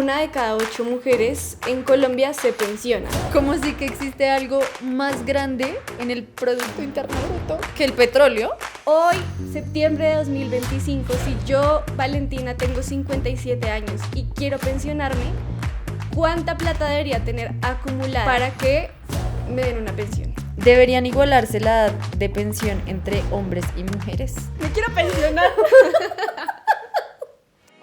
una de cada 8 mujeres en Colombia se pensiona. ¿Cómo sí que existe algo más grande en el Producto Interno Bruto que el petróleo? Hoy, septiembre de 2025, si yo, Valentina, tengo 57 años y quiero pensionarme, ¿cuánta plata debería tener acumulada para que me den una pensión? ¿Deberían igualarse la edad de pensión entre hombres y mujeres? ¡Me quiero pensionar!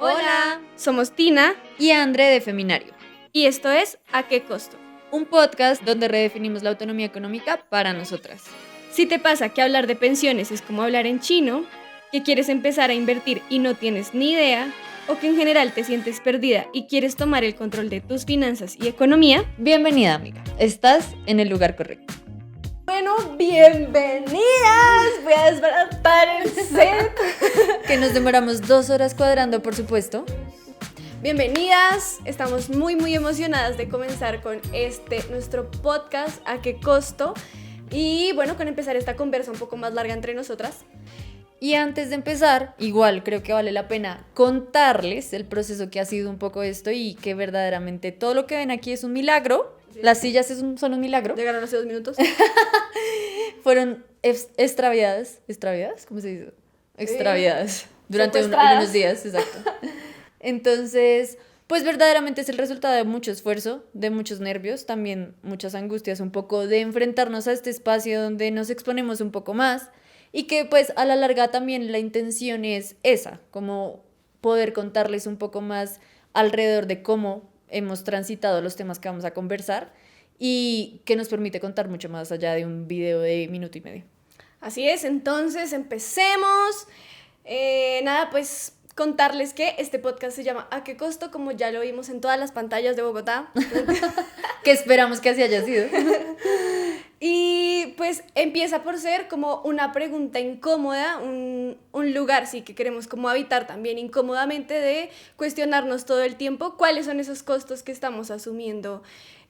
Hola, somos Tina y André de Feminario, y esto es ¿A qué costo? Un podcast donde redefinimos la autonomía económica para nosotras. Si te pasa que hablar de pensiones es como hablar en chino, que quieres empezar a invertir y no tienes ni idea, o que en general te sientes perdida y quieres tomar el control de tus finanzas y economía, bienvenida, amiga. Estás en el lugar correcto. Bueno, bienvenidas. Voy a desbaratar el set. Que nos demoramos 2 horas cuadrando, por supuesto. Bienvenidas. Estamos muy emocionadas de comenzar con nuestro podcast ¿A qué costo? Y bueno, con empezar esta conversa un poco más larga entre nosotras. Y antes de empezar, igual creo que vale la pena contarles el proceso que ha sido un poco esto y que verdaderamente todo lo que ven aquí es un milagro. Sí. Las sillas son un milagro. Llegaron hace 2 minutos. Fueron extraviadas. ¿Extraviadas? ¿Cómo se dice? Extraviadas. Durante unos días, exacto. Entonces, pues verdaderamente es el resultado de mucho esfuerzo, de muchos nervios, también muchas angustias, un poco de enfrentarnos a este espacio donde nos exponemos un poco más y que pues a la larga también la intención es esa, como poder contarles un poco más alrededor de cómo hemos transitado los temas que vamos a conversar y que nos permite contar mucho más allá de un video de 1.5 minutos. Así es, entonces empecemos. Nada, pues contarles que este podcast se llama ¿A qué costo? Como ya lo vimos en todas las pantallas de Bogotá. Que esperamos que así haya sido. Y pues empieza por ser como una pregunta incómoda, un lugar sí que queremos como habitar también incómodamente, de cuestionarnos todo el tiempo cuáles son esos costos que estamos asumiendo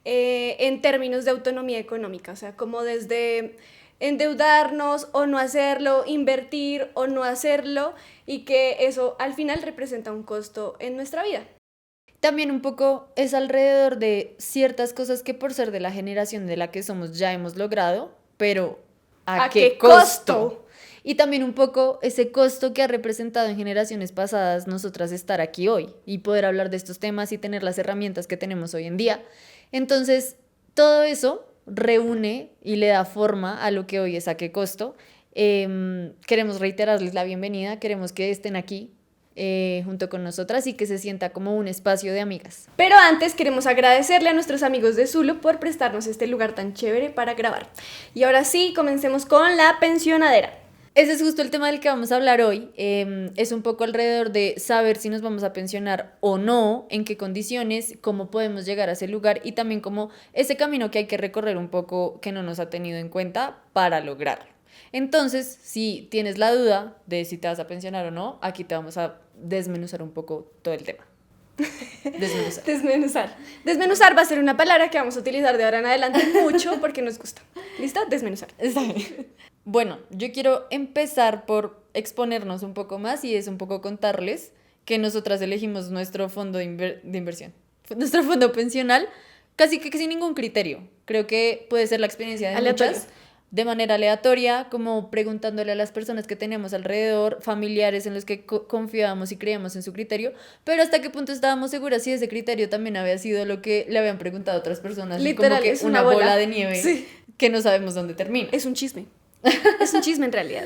en términos de autonomía económica, o sea, como desde endeudarnos o no hacerlo, invertir o no hacerlo, y que eso al final representa un costo en nuestra vida. También un poco es alrededor de ciertas cosas que por ser de la generación de la que somos ya hemos logrado, pero ¿a qué costo? Y también un poco ese costo que ha representado en generaciones pasadas nosotras estar aquí hoy y poder hablar de estos temas y tener las herramientas que tenemos hoy en día. Entonces, todo eso reúne y le da forma a lo que hoy es ¿A qué costo? Queremos reiterarles la bienvenida, queremos que estén aquí junto con nosotras y que se sienta como un espacio de amigas. Pero antes queremos agradecerle a nuestros amigos de Zulu por prestarnos este lugar tan chévere para grabar. Y ahora sí, comencemos con la pensionadera. Ese es justo el tema del que vamos a hablar hoy. Es un poco alrededor de saber si nos vamos a pensionar o no, en qué condiciones, cómo podemos llegar a ese lugar y también como ese camino que hay que recorrer un poco que no nos ha tenido en cuenta para lograrlo. Entonces, si tienes la duda de si te vas a pensionar o no, aquí te vamos a desmenuzar un poco todo el tema. Desmenuzar va a ser una palabra que vamos a utilizar de ahora en adelante mucho porque nos gusta. ¿Listo? Desmenuzar. Está bien. Bueno, yo quiero empezar por exponernos un poco más y es un poco contarles que nosotras elegimos nuestro fondo de inversión, nuestro fondo pensional, casi que sin ningún criterio. Creo que puede ser la experiencia de muchas, de manera aleatoria, como preguntándole a las personas que tenemos alrededor, familiares en los que confiábamos y creíamos en su criterio, pero hasta qué punto estábamos seguras si ese criterio también había sido lo que le habían preguntado a otras personas. Literal, como que es una bola de nieve, sí, que no sabemos dónde termina. Es un chisme. Es un chisme en realidad.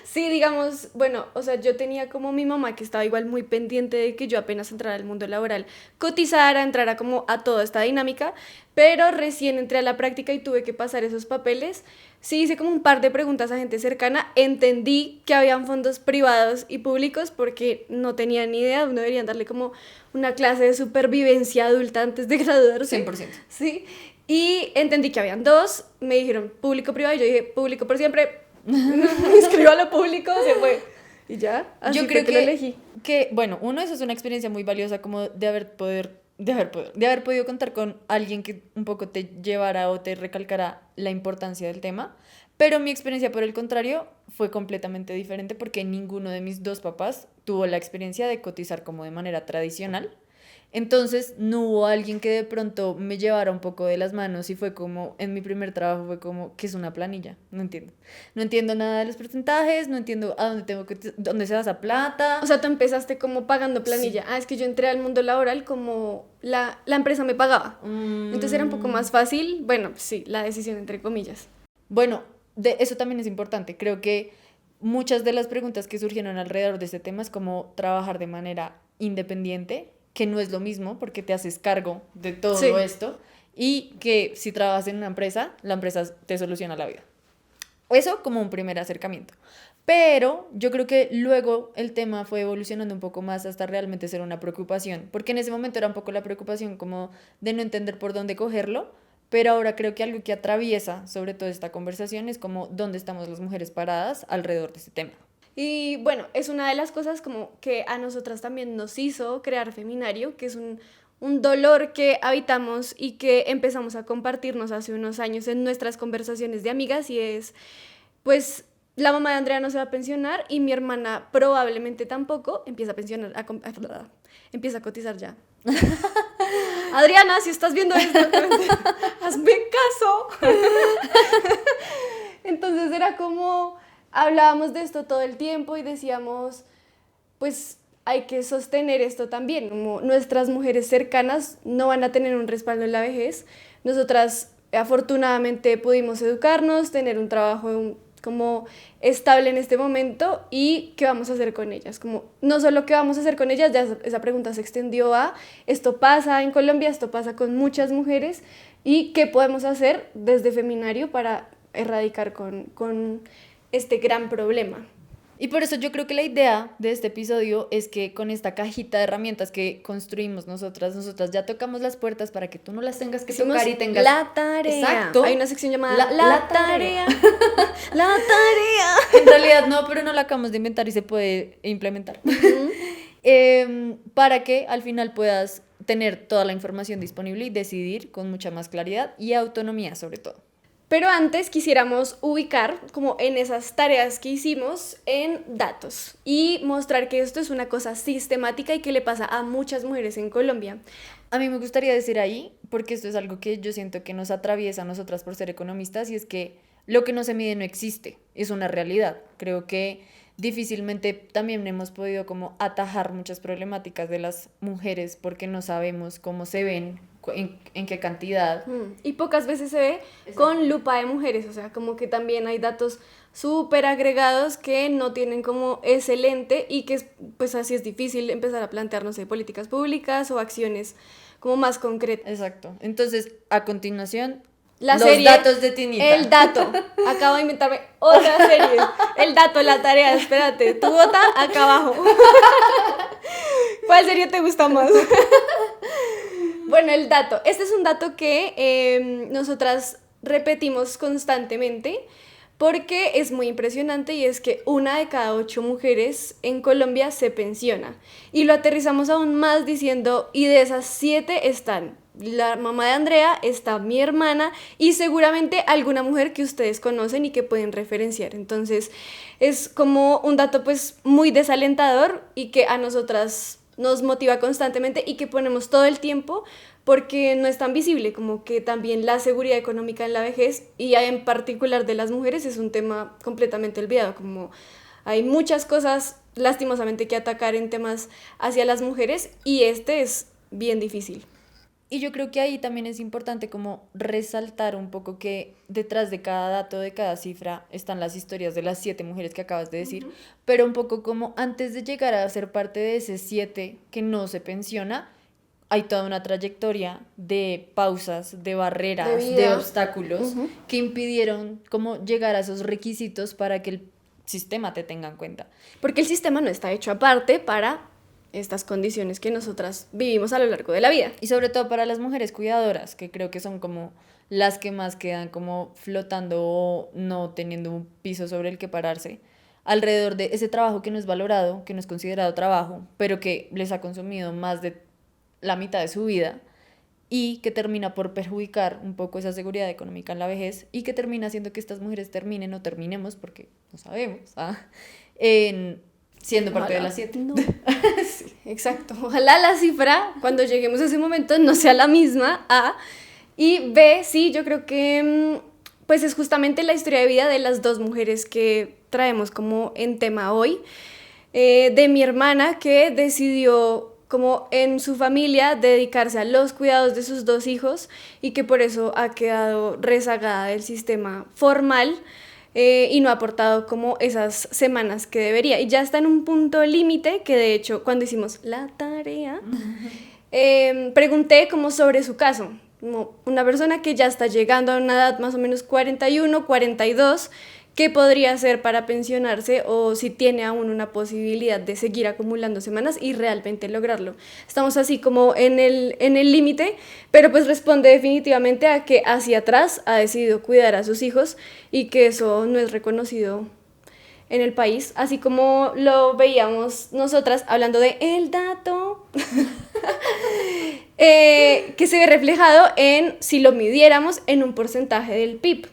Sí, digamos, bueno, o sea, yo tenía como mi mamá que estaba igual muy pendiente de que yo apenas entrara al mundo laboral, cotizara, entrara como a toda esta dinámica, pero recién entré a la práctica y tuve que pasar esos papeles. Sí, hice como un par de preguntas a gente cercana, entendí que habían fondos privados y públicos porque no tenía ni idea, uno debería darle como una clase de supervivencia adulta antes de graduarse. 100%. Sí, y entendí que habían dos, me dijeron público-privado y yo dije público por siempre. Me inscribo a lo público, se fue. Y ya, así yo creo que lo elegí. Que, bueno, uno, eso es una experiencia muy valiosa como de haber podido contar con alguien que un poco te llevara o te recalcara la importancia del tema, Pero mi experiencia, por el contrario, fue completamente diferente porque ninguno de mis dos papás tuvo la experiencia de cotizar como de manera tradicional. Entonces no hubo alguien que de pronto me llevara un poco de las manos y fue como, en mi primer trabajo fue como, ¿qué es una planilla? No entiendo. No entiendo nada de los porcentajes, no entiendo a dónde dónde se va esa plata. O sea, tú empezaste como pagando planilla. Sí. Ah, es que yo entré al mundo laboral como la empresa me pagaba. Entonces era un poco más fácil. Bueno, sí, la decisión entre comillas. Bueno, eso también es importante. Creo que muchas de las preguntas que surgieron alrededor de este tema es como trabajar de manera independiente, que no es lo mismo porque te haces cargo de todo Sí. esto y que si trabajas en una empresa, la empresa te soluciona la vida. Eso como un primer acercamiento. Pero yo creo que luego el tema fue evolucionando un poco más hasta realmente ser una preocupación, porque en ese momento era un poco la preocupación como de no entender por dónde cogerlo, pero ahora creo que algo que atraviesa sobre todo esta conversación es como dónde estamos las mujeres paradas alrededor de este tema. Y bueno, es una de las cosas como que a nosotras también nos hizo crear Feminario, que es un dolor que habitamos y que empezamos a compartirnos hace unos años en nuestras conversaciones de amigas y es, pues, la mamá de Andrea no se va a pensionar y mi hermana probablemente tampoco empieza a pensionar, empieza a cotizar ya. Adriana, si estás viendo esto, hazme caso. Entonces era como, hablábamos de esto todo el tiempo y decíamos, pues hay que sostener esto también, como nuestras mujeres cercanas no van a tener un respaldo en la vejez. Nosotras afortunadamente pudimos educarnos, tener un trabajo como estable en este momento y qué vamos a hacer con ellas. Como, no solo qué vamos a hacer con ellas, ya esa pregunta se extendió a esto pasa en Colombia, esto pasa con muchas mujeres y qué podemos hacer desde Feminario para erradicar con este gran problema. Y por eso yo creo que la idea de este episodio es que con esta cajita de herramientas que construimos nosotras ya tocamos las puertas para que tú no las tengas que tocar y tengas... La tarea. Exacto. Hay una sección llamada La tarea. La tarea. En realidad no, pero no la acabamos de inventar y se puede implementar. Para que al final puedas tener toda la información disponible y decidir con mucha más claridad y autonomía sobre todo. Pero antes quisiéramos ubicar como en esas tareas que hicimos en datos y mostrar que esto es una cosa sistemática y que le pasa a muchas mujeres en Colombia. A mí me gustaría decir ahí, porque esto es algo que yo siento que nos atraviesa a nosotras por ser economistas, y es que lo que no se mide no existe, es una realidad. Creo que difícilmente también hemos podido como atajar muchas problemáticas de las mujeres porque no sabemos cómo se ven, en qué cantidad. Y pocas veces se ve con lupa de mujeres, o sea, como que también hay datos súper agregados que no tienen como ese lente y que pues así es difícil empezar a plantearnos políticas públicas o acciones como más concretas. Exacto. Entonces, a continuación, Los datos de Tinita. El dato. Acabo de inventarme otra serie. El dato, la tarea, espérate. Tu bota acá abajo. ¿Cuál serie te gusta más? Bueno, el dato. Este es un dato que nosotras repetimos constantemente porque es muy impresionante y es que 1 de cada 8 mujeres en Colombia se pensiona. Y lo aterrizamos aún más diciendo, y de esas 7 están la mamá de Andrea, está mi hermana y seguramente alguna mujer que ustedes conocen y que pueden referenciar. Entonces es como un dato pues muy desalentador y que a nosotras nos motiva constantemente y que ponemos todo el tiempo porque no es tan visible, como que también la seguridad económica en la vejez y en particular de las mujeres es un tema completamente olvidado, como hay muchas cosas lastimosamente que atacar en temas hacia las mujeres y este es bien difícil. Y yo creo que ahí también es importante como resaltar un poco que detrás de cada dato, de cada cifra, están las historias de las 7 mujeres que acabas de decir, pero un poco como antes de llegar a ser parte de ese 7 que no se pensiona, hay toda una trayectoria de pausas, de barreras, de obstáculos que impidieron como llegar a esos requisitos para que el sistema te tenga en cuenta. Porque el sistema no está hecho aparte para estas condiciones que nosotras vivimos a lo largo de la vida. Y sobre todo para las mujeres cuidadoras, que creo que son como las que más quedan como flotando o no teniendo un piso sobre el que pararse, alrededor de ese trabajo que no es valorado, que no es considerado trabajo, pero que les ha consumido más de la mitad de su vida. y que termina por perjudicar un poco esa seguridad económica en la vejez y que termina haciendo que estas mujeres terminen o terminemos, porque no sabemos, siendo parte de las 7. No. Sí, exacto. Ojalá la cifra, cuando lleguemos a ese momento, no sea la misma, A. Y B, sí, yo creo que pues es justamente la historia de vida de las dos mujeres que traemos como en tema hoy. De mi hermana, que decidió como en su familia dedicarse a los cuidados de sus 2 hijos y que por eso ha quedado rezagada del sistema formal y no ha aportado como esas semanas que debería. Y ya está en un punto límite que de hecho cuando hicimos la tarea pregunté como sobre su caso, como una persona que ya está llegando a una edad más o menos 41, 42, qué podría hacer para pensionarse o si tiene aún una posibilidad de seguir acumulando semanas y realmente lograrlo. Estamos así como en el límite, pero pues responde definitivamente a que hacia atrás ha decidido cuidar a sus hijos y que eso no es reconocido en el país, así como lo veíamos nosotras hablando de el dato, que se ve reflejado en, si lo midiéramos, en un porcentaje del PIB.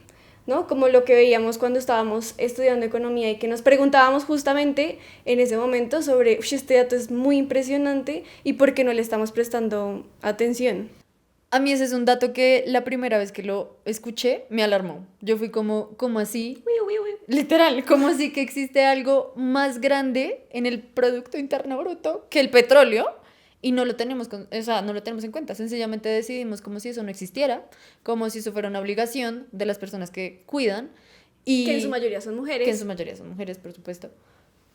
¿No? Como lo que veíamos cuando estábamos estudiando economía y que nos preguntábamos justamente en ese momento sobre, este dato es muy impresionante y por qué no le estamos prestando atención. A mí ese es un dato que la primera vez que lo escuché me alarmó. Yo fui como, ¿cómo así? Literal, ¿cómo así que existe algo más grande en el Producto Interno Bruto que el petróleo? Y no lo tenemos, no lo tenemos en cuenta, sencillamente decidimos como si eso no existiera, como si eso fuera una obligación de las personas que cuidan. Y que en su mayoría son mujeres. Que en su mayoría son mujeres, por supuesto.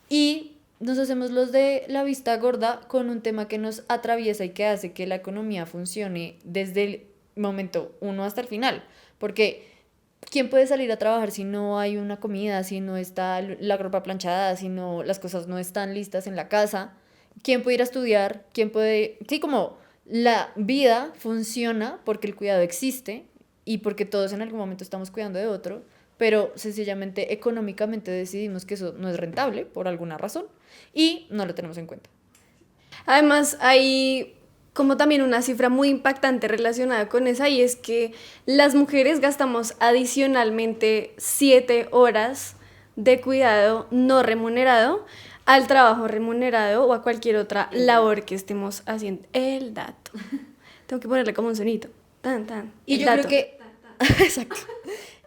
Y nos hacemos los de la vista gorda con un tema que nos atraviesa y que hace que la economía funcione desde el momento 1 hasta el final. Porque ¿quién puede salir a trabajar si no hay una comida, si no está la ropa planchada, si no, las cosas no están listas en la casa? ¿Quién puede ir a estudiar? ¿Quién puede...? Sí, como la vida funciona porque el cuidado existe y porque todos en algún momento estamos cuidando de otro, pero sencillamente económicamente decidimos que eso no es rentable por alguna razón y no lo tenemos en cuenta. Además, hay como también una cifra muy impactante relacionada con esa y es que las mujeres gastamos adicionalmente 7 horas de cuidado no remunerado al trabajo remunerado o a cualquier otra labor que estemos haciendo. El dato. Tengo que ponerle como un sonito. Tan, tan. Y yo creo que... Exacto.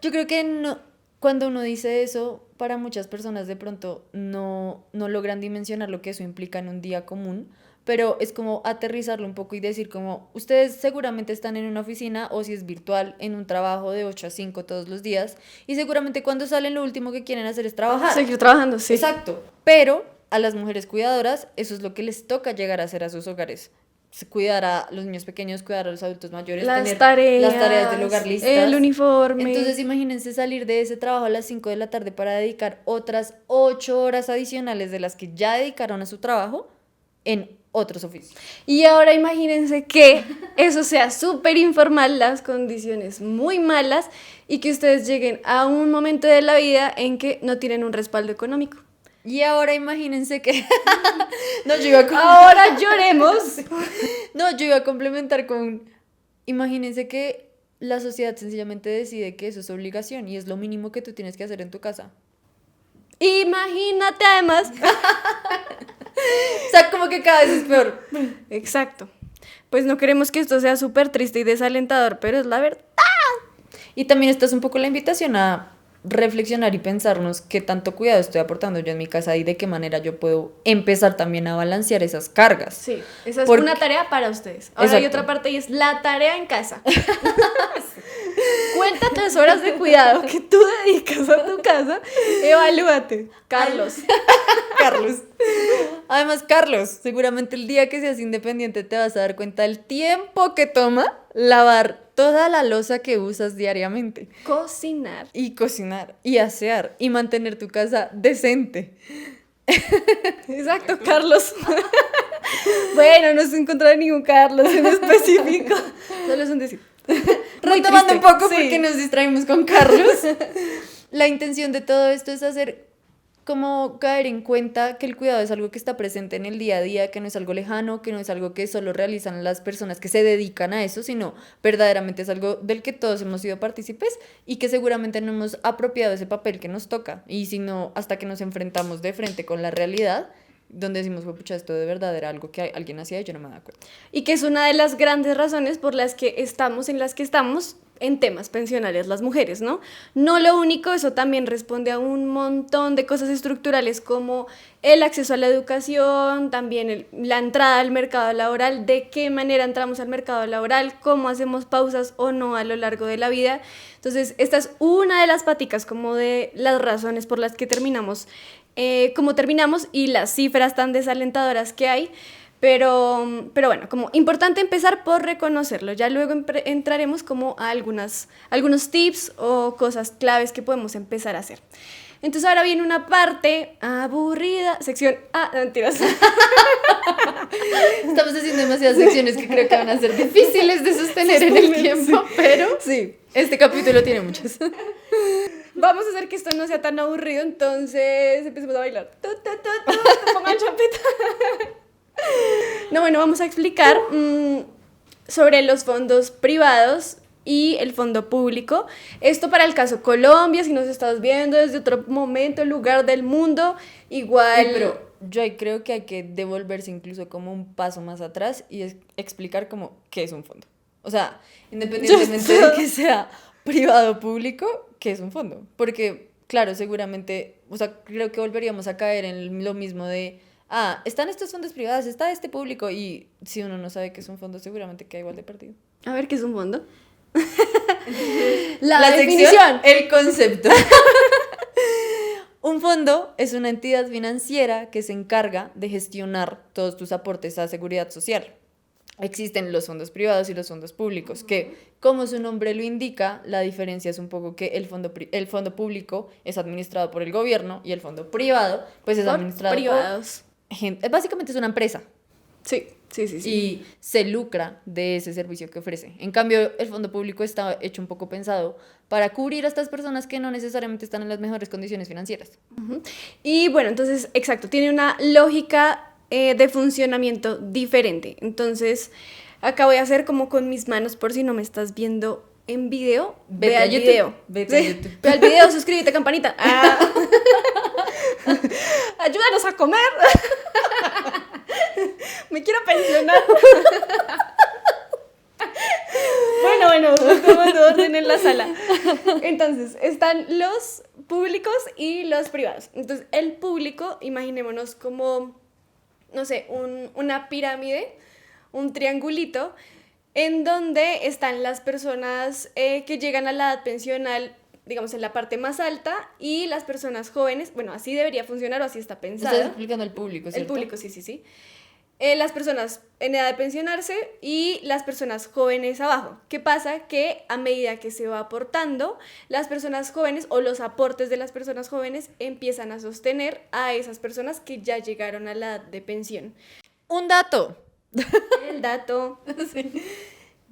Yo creo que no, cuando uno dice eso, para muchas personas de pronto no logran dimensionar lo que eso implica en un día común, pero es como aterrizarlo un poco y decir como, ustedes seguramente están en una oficina o si es virtual, en un trabajo de 8 a 5 todos los días y seguramente cuando salen lo último que quieren hacer es trabajar. Seguir trabajando, sí. Exacto, pero a las mujeres cuidadoras eso es lo que les toca llegar a hacer a sus hogares. Cuidar a los niños pequeños, cuidar a los adultos mayores, tener las tareas del hogar listas. El uniforme. Entonces imagínense salir de ese trabajo a las 5 de la tarde para dedicar otras 8 horas adicionales de las que ya dedicaron a su trabajo en otros oficios. Y ahora imagínense que eso sea súper informal, las condiciones muy malas y que ustedes lleguen a un momento de la vida en que no tienen un respaldo económico. Y ahora imagínense que... Ahora lloremos. No, yo iba a complementar con... Imagínense que la sociedad sencillamente decide que eso es obligación y es lo mínimo que tú tienes que hacer en tu casa. Imagínate además. O sea, como que cada vez es peor. Exacto. Pues no queremos que esto sea súper triste y desalentador, pero es la verdad. Y también esta es un poco la invitación a reflexionar y pensarnos qué tanto cuidado estoy aportando yo en mi casa y de qué manera yo puedo empezar también a balancear esas cargas. Sí, esa es una tarea para ustedes. Ahora Exacto. Hay otra parte y es la tarea en casa. Cuenta 3 horas de cuidado que tú dedicas a tu casa, evalúate. Carlos. Además, Carlos, seguramente el día que seas independiente te vas a dar cuenta del tiempo que toma lavar toda la loza que usas diariamente. Cocinar. Y asear. Y mantener tu casa decente. Exacto, Carlos. Bueno, no se encontró ningún Carlos en específico. Solo es un decir. Retomando un poco porque nos distraímos con Carlos. La intención de todo esto es hacer como caer en cuenta que el cuidado es algo que está presente en el día a día, que no es algo lejano, que no es algo que solo realizan las personas que se dedican a eso, sino verdaderamente es algo del que todos hemos sido partícipes y que seguramente no hemos apropiado ese papel que nos toca. Y si no, hasta que nos enfrentamos de frente con la realidad, donde decimos, pucha, esto de verdad era algo que alguien hacía y yo no me daba cuenta. Y que es una de las grandes razones por las que estamos en las que estamos en temas pensionales las mujeres, ¿no? No lo único, eso también responde a un montón de cosas estructurales como el acceso a la educación, también la entrada al mercado laboral, de qué manera entramos al mercado laboral, cómo hacemos pausas o no a lo largo de la vida. Entonces, esta es una de las paticas como de las razones por las que terminamos como terminamos y las cifras tan desalentadoras que hay. Pero bueno, como importante empezar por reconocerlo. Ya luego entraremos como a algunos tips o cosas claves que podemos empezar a hacer. Entonces ahora viene una parte aburrida, sección mentiras. Estamos haciendo demasiadas secciones que creo que van a ser difíciles de sostener en el tiempo, pero sí, este capítulo tiene muchas. Vamos a hacer que esto no sea tan aburrido, entonces empecemos a bailar. Pongan champeta. No, bueno, vamos a explicar sobre los fondos privados y el fondo público. Esto para el caso Colombia, si nos estás viendo desde otro momento, lugar del mundo, igual... pero yo ahí creo que hay que devolverse incluso como un paso más atrás y explicar como qué es un fondo. O sea, independientemente de que sea privado o público, ¿qué es un fondo? Porque, claro, seguramente, o sea, creo que volveríamos a caer en lo mismo de... están estos fondos privados, está este público, y si uno no sabe qué es un fondo, seguramente queda igual de perdido. A ver, ¿qué es un fondo? La definición, el concepto. Un fondo es una entidad financiera que se encarga de gestionar todos tus aportes a seguridad social. Existen los fondos privados y los fondos públicos, que, como su nombre lo indica, la diferencia es un poco que el fondo público es administrado por el gobierno y el fondo privado pues es administrado privados. Por gente. Básicamente es una empresa. Sí. Y se lucra de ese servicio que ofrece. En cambio, el fondo público está hecho un poco pensado para cubrir a estas personas que no necesariamente están en las mejores condiciones financieras. Uh-huh. Y bueno, entonces, exacto, tiene una lógica de funcionamiento diferente. Entonces, acá voy a hacer como con mis manos, por si no me estás viendo en video, ve al video. Vete a YouTube. Ve al video, suscríbete, campanita. Ayúdanos a comer. Me quiero pensionar. Bueno, tomando orden en la sala. Entonces, están los públicos y los privados. Entonces, el público, imaginémonos como, no sé, una pirámide, un triangulito, en donde están las personas que llegan a la edad pensional, digamos, en la parte más alta, y las personas jóvenes, bueno, así debería funcionar o así está pensado. Estás explicando el público, ¿cierto? El público, sí. Las personas en edad de pensionarse y las personas jóvenes abajo. ¿Qué pasa? Que a medida que se va aportando, las personas jóvenes o los aportes de las personas jóvenes empiezan a sostener a esas personas que ya llegaron a la edad de pensión. Un dato. El dato. Sí.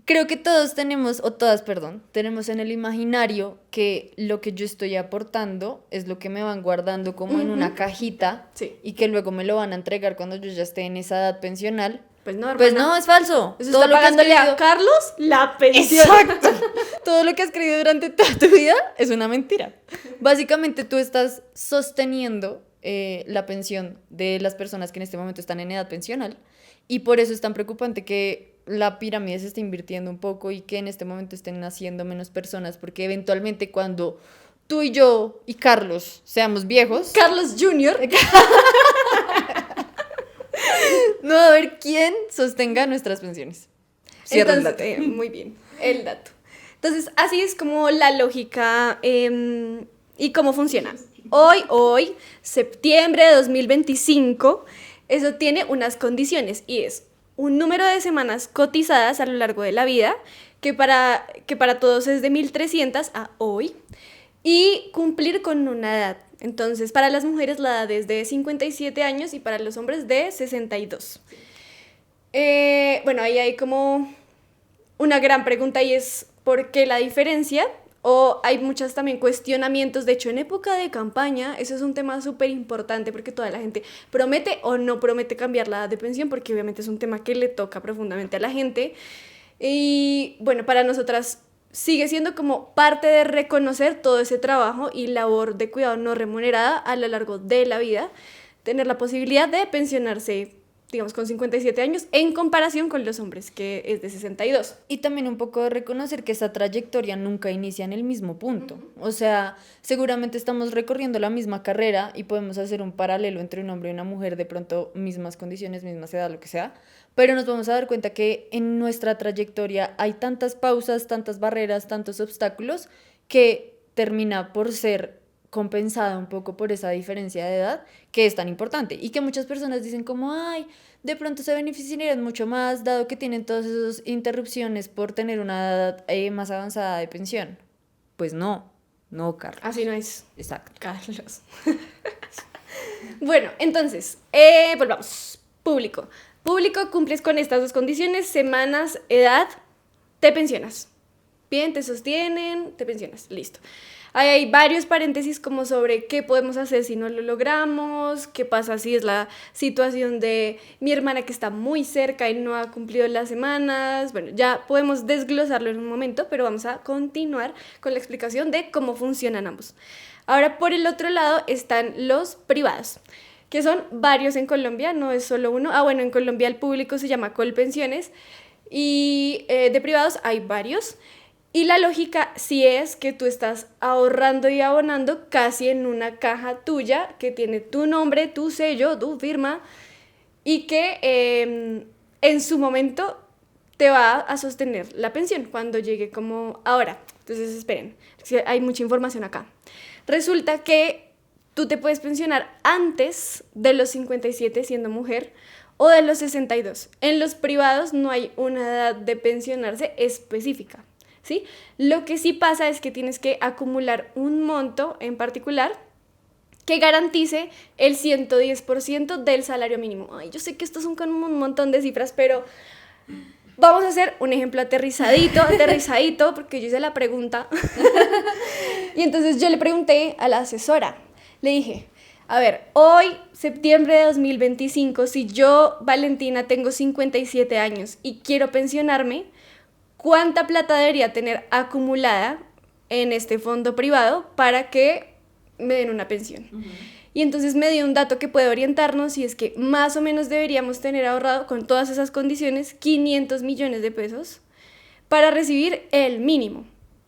Creo que todos tenemos, o todas, perdón, tenemos en el imaginario que lo que yo estoy aportando es lo que me van guardando como en una cajita, sí, y que luego me lo van a entregar cuando yo ya esté en esa edad pensional. Pues no, hermana. Pues no, es falso. Eso todo está pagándole a Carlos la pensión. Exacto. Todo lo que has creído durante toda tu vida es una mentira. Básicamente tú estás sosteniendo la pensión de las personas que en este momento están en edad pensional, y por eso es tan preocupante que la pirámide se está invirtiendo un poco y que en este momento estén naciendo menos personas, porque eventualmente cuando tú y yo y Carlos seamos viejos... Carlos Jr. No va a haber quién sostenga nuestras pensiones. Cierra el dato. Muy bien, el dato. Entonces, así es como la lógica y cómo funciona. Hoy, septiembre de 2025, eso tiene unas condiciones, y es un número de semanas cotizadas a lo largo de la vida, que para todos es de 1.300 a hoy, y cumplir con una edad. Entonces, para las mujeres la edad es de 57 años y para los hombres de 62. Bueno, ahí hay como una gran pregunta, y es ¿por qué la diferencia? O hay muchos también cuestionamientos, de hecho en época de campaña, eso es un tema súper importante porque toda la gente promete o no promete cambiar la edad de pensión, porque obviamente es un tema que le toca profundamente a la gente. Y bueno, para nosotras sigue siendo como parte de reconocer todo ese trabajo y labor de cuidado no remunerada a lo largo de la vida, tener la posibilidad de pensionarse, digamos, con 57 años en comparación con los hombres, que es de 62. Y también un poco de reconocer que esa trayectoria nunca inicia en el mismo punto. O sea, seguramente estamos recorriendo la misma carrera y podemos hacer un paralelo entre un hombre y una mujer, de pronto mismas condiciones, mismas edad, lo que sea, pero nos vamos a dar cuenta que en nuestra trayectoria hay tantas pausas, tantas barreras, tantos obstáculos, que termina por ser compensada un poco por esa diferencia de edad que es tan importante y que muchas personas dicen como, ay, de pronto se beneficiarían mucho más dado que tienen todas esas interrupciones por tener una edad más avanzada de pensión. Pues no, Carlos. Así no es. Exacto. Carlos. Bueno, entonces, volvamos. Público. Público, cumples con estas dos condiciones, semanas, edad, te pensionas. Bien, te sostienen, te pensionas, listo. Hay varios paréntesis como sobre qué podemos hacer si no lo logramos, qué pasa si es la situación de mi hermana que está muy cerca y no ha cumplido las semanas. Bueno, ya podemos desglosarlo en un momento, pero vamos a continuar con la explicación de cómo funcionan ambos. Ahora, por el otro lado están los privados, que son varios en Colombia, no es solo uno. Bueno, en Colombia el público se llama Colpensiones y de privados hay varios. Y la lógica sí es que tú estás ahorrando y abonando casi en una caja tuya que tiene tu nombre, tu sello, tu firma y que en su momento te va a sostener la pensión cuando llegue como ahora. Entonces esperen, hay mucha información acá. Resulta que tú te puedes pensionar antes de los 57 siendo mujer o de los 62. En los privados no hay una edad de pensionarse específica. ¿Sí? Lo que sí pasa es que tienes que acumular un monto en particular que garantice el 110% del salario mínimo. Ay, yo sé que esto es un montón de cifras, pero vamos a hacer un ejemplo aterrizadito, porque yo hice la pregunta. Y entonces yo le pregunté a la asesora, le dije, a ver, hoy, septiembre de 2025, si yo, Valentina, tengo 57 años y quiero pensionarme, ¿cuánta plata debería tener acumulada en este fondo privado para que me den una pensión? Uh-huh. Y entonces me dio un dato que puede orientarnos y es que más o menos deberíamos tener ahorrado con todas esas condiciones 500 millones de pesos para recibir el mínimo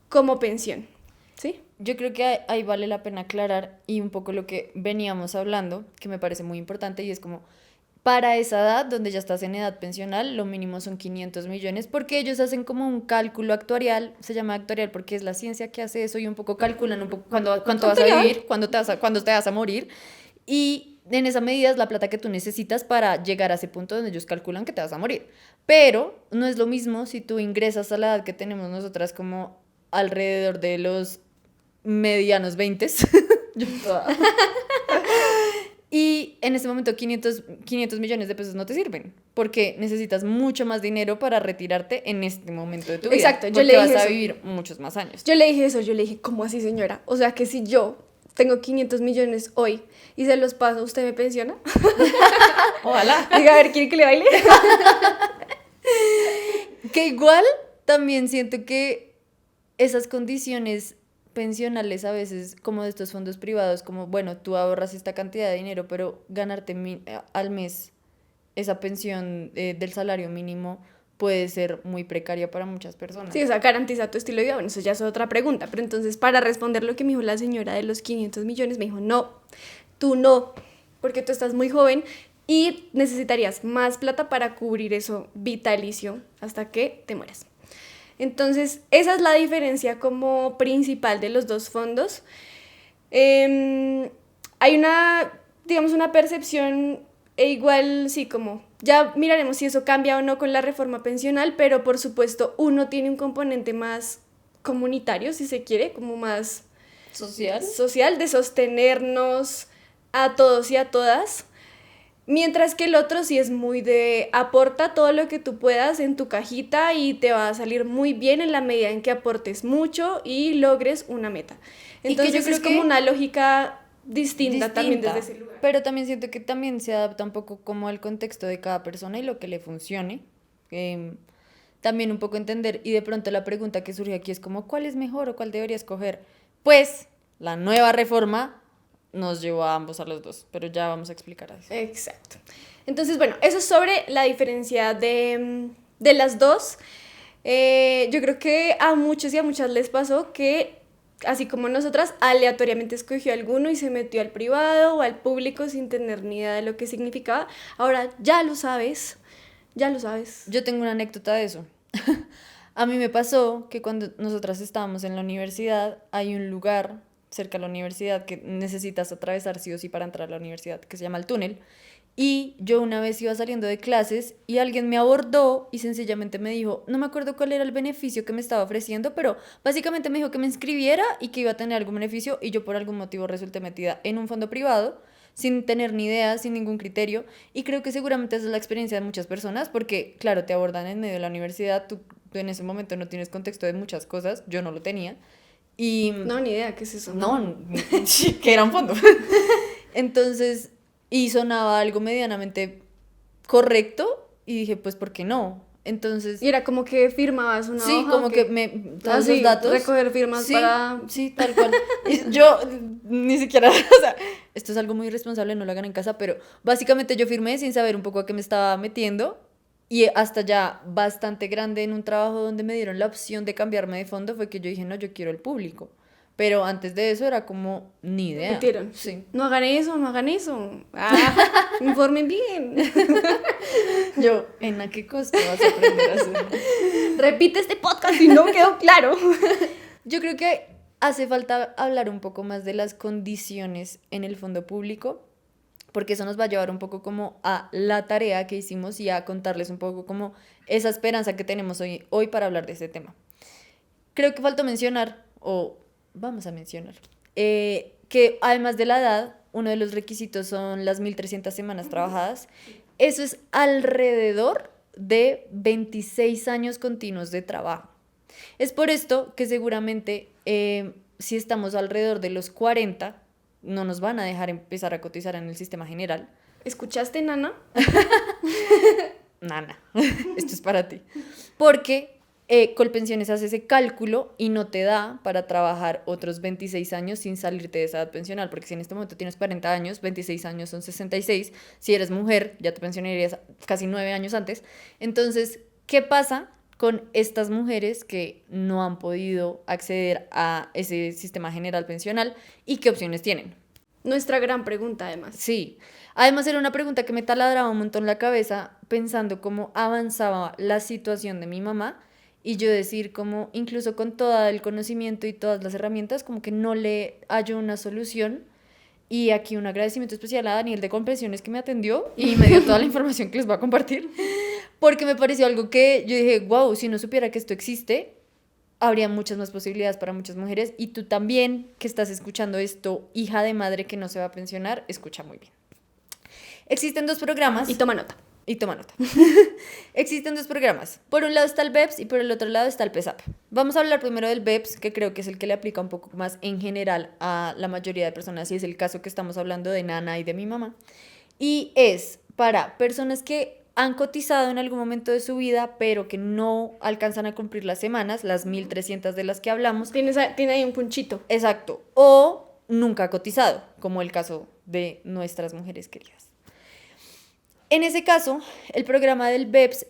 como pensión, ¿sí? Yo creo que ahí vale la pena aclarar y un poco lo que veníamos hablando, que me parece muy importante y es como, para esa edad, donde ya estás en edad pensional, lo mínimo son 500 millones, porque ellos hacen como un cálculo actuarial, se llama actuarial porque es la ciencia que hace eso y un poco calculan un poco cuánto vas a vivir, cuándo te vas a morir, y en esa medida es la plata que tú necesitas para llegar a ese punto donde ellos calculan que te vas a morir. Pero no es lo mismo si tú ingresas a la edad que tenemos nosotras como alrededor de los medianos 20s. Y en ese momento 500 millones de pesos no te sirven, porque necesitas mucho más dinero para retirarte en este momento de tu vida. Exacto, yo le dije vas a vivir muchos más años. Yo le dije eso, ¿cómo así, señora? O sea, que si yo tengo 500 millones hoy y se los paso, ¿usted me pensiona? Ojalá. Diga, a ver, ¿quiere que le baile? Que igual también siento que esas condiciones pensionales a veces, como de estos fondos privados, como, bueno, tú ahorras esta cantidad de dinero, pero ganarte al mes esa pensión del salario mínimo puede ser muy precaria para muchas personas. Sí, o sea, garantiza tu estilo de vida. Bueno, eso ya es otra pregunta, pero entonces para responder lo que me dijo la señora de los 500 millones, me dijo, no, tú no, porque tú estás muy joven y necesitarías más plata para cubrir eso vitalicio hasta que te mueras. Entonces, esa es la diferencia como principal de los dos fondos. Hay una percepción, igual, sí, como, ya miraremos si eso cambia o no con la reforma pensional, pero por supuesto uno tiene un componente más comunitario, si se quiere, como más social, de sostenernos a todos y a todas. Mientras que el otro sí es muy de aporta todo lo que tú puedas en tu cajita y te va a salir muy bien en la medida en que aportes mucho y logres una meta. Entonces yo creo es como una lógica distinta también desde distinta, ese lugar. pero también siento que también se adapta un poco como al contexto de cada persona y lo que le funcione. Em, También un poco entender, y de pronto la pregunta que surge aquí es como, ¿cuál es mejor o cuál debería escoger? Pues la nueva reforma nos llevó a ambos a los dos, pero ya vamos a explicar eso. Exacto. Entonces, bueno, eso es sobre la diferencia de las dos. Yo creo que a muchos y a muchas les pasó que, así como nosotras, aleatoriamente escogió alguno y se metió al privado o al público sin tener ni idea de lo que significaba. Ahora ya lo sabes, ya lo sabes. Yo tengo una anécdota de eso. A mí me pasó que cuando nosotras estábamos en la universidad, hay un lugar cerca de la universidad que necesitas atravesar sí o sí para entrar a la universidad, que se llama el túnel. Y yo una vez iba saliendo de clases y alguien me abordó y sencillamente me dijo, no me acuerdo cuál era el beneficio que me estaba ofreciendo, pero básicamente me dijo que me inscribiera y que iba a tener algún beneficio y yo por algún motivo resulté metida en un fondo privado sin tener ni idea, sin ningún criterio. Y creo que seguramente esa es la experiencia de muchas personas porque, claro, te abordan en medio de la universidad, tú en ese momento no tienes contexto de muchas cosas, yo no lo tenía. Y No, ni idea, ¿qué es eso? no, que era un fondo. Entonces, y sonaba algo medianamente correcto y dije, pues, ¿por qué no? Entonces, Y era como que firmabas una sí, hoja. como ¿o que qué? me Ah, todos sí, los datos. recoger firmas Sí, para... sí, tal cual. Y yo ni siquiera, o sea, esto es algo muy irresponsable, no lo hagan en casa, pero básicamente yo firmé sin saber un poco a qué me estaba metiendo y hasta ya bastante grande en un trabajo donde me dieron la opción de cambiarme de fondo fue que yo dije, no, yo quiero el público. Pero antes de eso era como ni idea. Metieron. Sí. No hagan eso, no hagan eso. Ah, informen bien. Yo, ¿en a qué costo vas a aprender a hacerlo? Repite este podcast si no quedó claro. Yo creo que hace falta hablar un poco más de las condiciones en el fondo público, porque eso nos va a llevar un poco como a la tarea que hicimos y a contarles un poco como esa esperanza que tenemos hoy para hablar de este tema. Creo que faltó mencionar, o vamos a mencionar, que además de la edad, uno de los requisitos son las 1.300 semanas trabajadas. Eso es alrededor de 26 años continuos de trabajo. Es por esto que seguramente si estamos alrededor de los 40, no nos van a dejar empezar a cotizar en el sistema general. ¿Escuchaste, Nana? Nana, esto es para ti. Porque Colpensiones hace ese cálculo y no te da para trabajar otros 26 años sin salirte de esa edad pensional, porque si en este momento tienes 40 años, 26 años son 66, si eres mujer ya te pensionarías casi 9 años antes. Entonces, ¿qué pasa con estas mujeres que no han podido acceder a ese sistema general pensional y qué opciones tienen? Nuestra gran pregunta, además. Sí, además era una pregunta que me taladraba un montón la cabeza pensando cómo avanzaba la situación de mi mamá y yo decir como incluso con todo el conocimiento y todas las herramientas como que no le hallo una solución. Y aquí un agradecimiento especial a Daniel de Compensiones que me atendió y me dio toda la información que les voy a compartir porque me pareció algo que yo dije, wow, si no supiera que esto existe, habría muchas más posibilidades para muchas mujeres y tú también que estás escuchando esto, hija de madre que no se va a pensionar, escucha muy bien. Existen dos programas. Y toma nota. Y toma nota. Existen dos programas. Por un lado está el BEPS y por el otro lado está el PESAP. Vamos a hablar primero del BEPS, que creo que es el que le aplica un poco más en general a la mayoría de personas, y es el caso que estamos hablando de Nana y de mi mamá. Y es para personas que han cotizado en algún momento de su vida, pero que no alcanzan a cumplir las semanas, las 1.300 de las que hablamos. Tiene ahí un punchito. Exacto. O nunca ha cotizado, como el caso de nuestras mujeres queridas. En ese caso, el programa del BEPS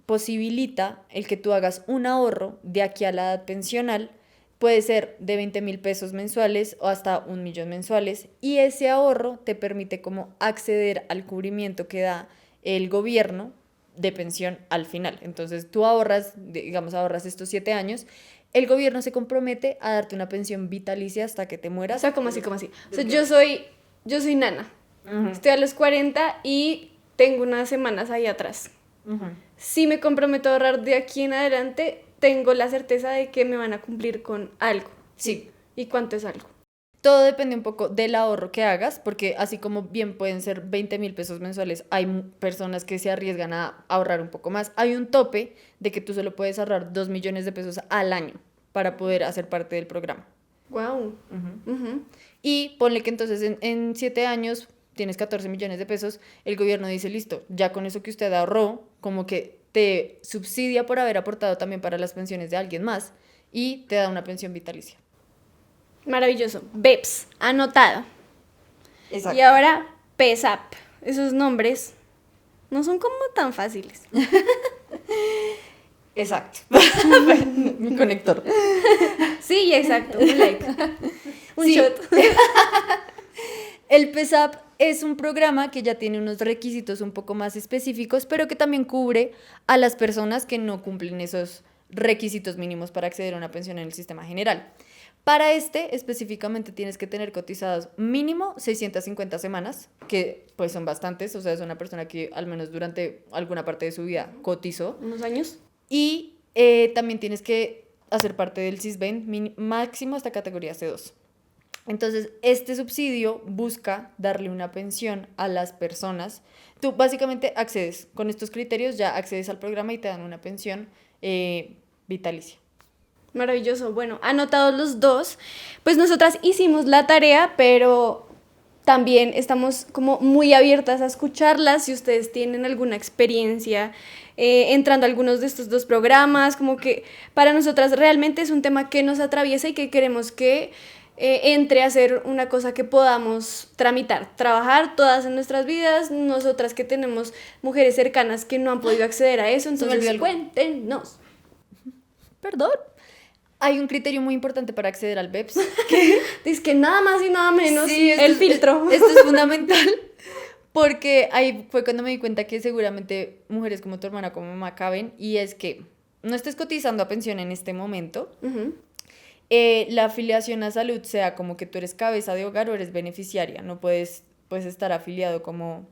posibilita el que tú hagas un ahorro de aquí a la edad pensional. Puede ser de 20,000 pesos mensuales o hasta 1,000,000 mensuales. Y ese ahorro te permite como acceder al cubrimiento que da el gobierno de pensión al final. Entonces tú ahorras, digamos, ahorras estos 7 años. El gobierno se compromete a darte una pensión vitalicia hasta que te mueras. O sea, como así, como así. O sea, yo soy Nana. Estoy a los 40 y tengo unas semanas ahí atrás. Si me comprometo a ahorrar de aquí en adelante, tengo la certeza de que me van a cumplir con algo. Sí. ¿Y cuánto es algo? Todo depende un poco del ahorro que hagas, porque así como bien pueden ser 20.000 pesos mensuales, hay personas que se arriesgan a ahorrar un poco más. Hay un tope de que tú solo puedes ahorrar 2 millones de pesos al año para poder hacer parte del programa. Wow. Y ponle que entonces en 7 años tienes 14 millones de pesos, el gobierno dice, listo, ya con eso que usted ahorró, como que te subsidia por haber aportado también para las pensiones de alguien más y te da una pensión vitalicia. Maravilloso. BEPS, anotado. Exacto. Y ahora PESAP. Esos nombres no son como tan fáciles. Exacto. Mi conector. Sí, exacto. Un like. Un Sí. shot. El PESAP es un programa que ya tiene unos requisitos un poco más específicos, pero que también cubre a las personas que no cumplen esos requisitos mínimos para acceder a una pensión en el sistema general. Para este, específicamente, tienes que tener cotizadas mínimo 650 semanas, que pues son bastantes, o sea, es una persona que al menos durante alguna parte de su vida cotizó. ¿Unos años? Y también tienes que hacer parte del SISBEN máximo hasta categoría C2. Entonces, este subsidio busca darle una pensión a las personas. Tú básicamente accedes, con estos criterios ya accedes al programa y te dan una pensión vitalicia. Maravilloso. Bueno, anotados los dos, pues nosotras hicimos la tarea, pero también estamos como muy abiertas a escucharlas. Si ustedes tienen alguna experiencia entrando a algunos de estos dos programas, como que para nosotras realmente es un tema que nos atraviesa y que queremos que entre a ser una cosa que podamos tramitar, trabajar todas en nuestras vidas, nosotras que tenemos mujeres cercanas que no han podido acceder a eso, entonces cuéntenos. Perdón. Hay un criterio muy importante para acceder al BEPS. Dice que nada más y nada menos Sí, el filtro. Esto es fundamental porque ahí fue cuando me di cuenta que seguramente mujeres como tu hermana, como mamá, caben, y es que no estés cotizando a pensión en este momento. Uh-huh. La afiliación a salud sea como que tú eres cabeza de hogar o eres beneficiaria, no puedes estar afiliado como